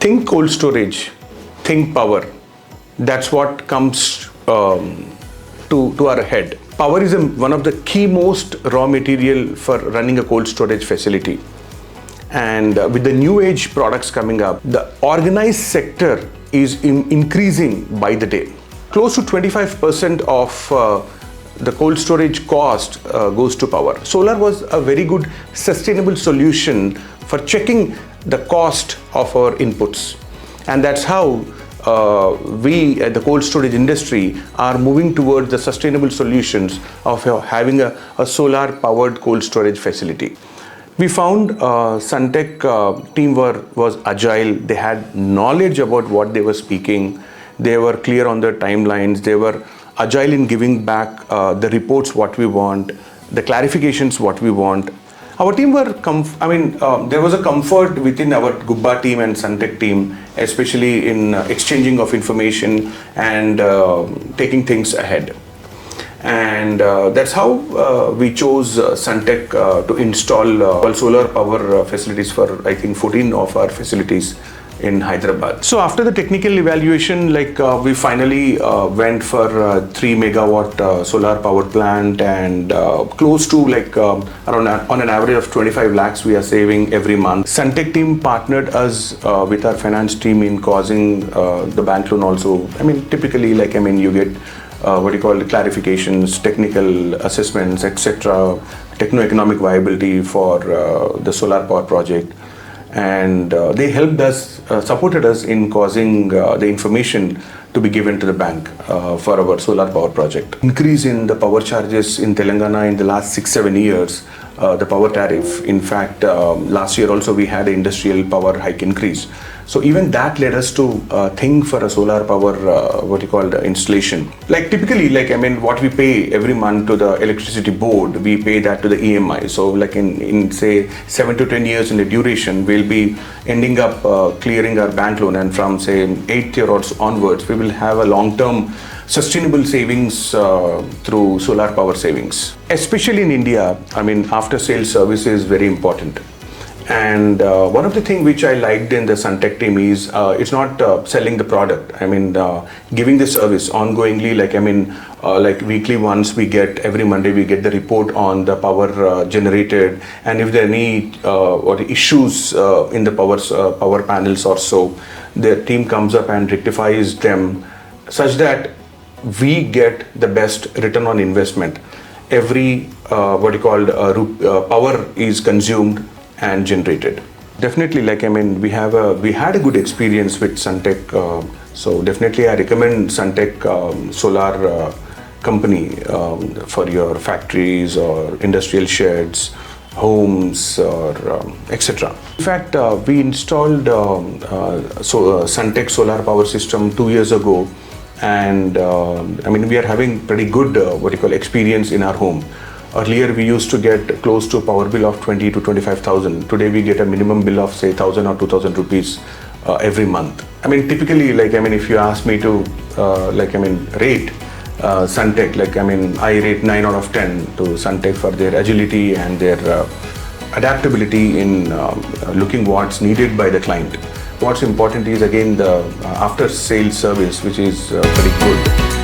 Think cold storage, think power. That's what comes to our head. Power is one of the key most raw material for running a cold storage facility. And with the new age products coming up, the organized sector is increasing by the day. Close to 25% of the cold storage cost goes to power. Solar was a very good sustainable solution for checking the cost of our inputs. And that's how we at the cold storage industry are moving towards the sustainable solutions of having a solar powered cold storage facility. We found Suntech team was agile. They had knowledge about what they were speaking. They were clear on their timelines. They were agile in giving back the reports what we want, the clarifications what we want. Our team were, there was a comfort within our Gubba team and Suntech team, especially in exchanging of information and taking things ahead. And that's how we chose Suntech to install solar power facilities for, I think, 14 of our facilities in Hyderabad. So after the technical evaluation, we finally went for 3 megawatt solar power plant, and close to around on an average of 25 lakhs we are saving every month. Suntech team partnered us with our finance team in causing the bank loan also. Typically you get clarifications, technical assessments, etc., techno-economic viability for the solar power project. And they helped us, supported us in causing the information to be given to the bank for our solar power project. Increase in the power charges in Telangana in the last 6-7 years, the power tariff. In fact, last year also we had an industrial power hike increase. So even that led us to think for a solar power, installation. Typically, what we pay every month to the electricity board, we pay that to the EMI. So in say 7 to 10 years in the duration, we'll be ending up clearing our bank loan, and from say 8th year onwards, we will have a long-term sustainable savings through solar power savings. Especially in India, after sales service is very important. And one of the things which I liked in the Suntech team is it's not selling the product. Giving the service ongoingly. Weekly once we get, every Monday we get the report on the power generated, and if there are any issues in the power panels or so, the team comes up and rectifies them, such that we get the best return on investment. Every power is consumed and generated. Definitely, we had a good experience with Suntech. So definitely, I recommend Suntech Solar company for your factories or industrial sheds, homes, or etc. In fact, we installed Suntech Solar Power System 2 years ago, and we are having pretty good experience in our home. Earlier, we used to get close to a power bill of 20 to 25,000. Today, we get a minimum bill of say 1,000 or 2,000 rupees every month. Typically, if you ask me to, rate Suntech, I rate 9 out of 10 to Suntech for their agility and their adaptability in looking what's needed by the client. What's important is again the after-sales service, which is pretty good.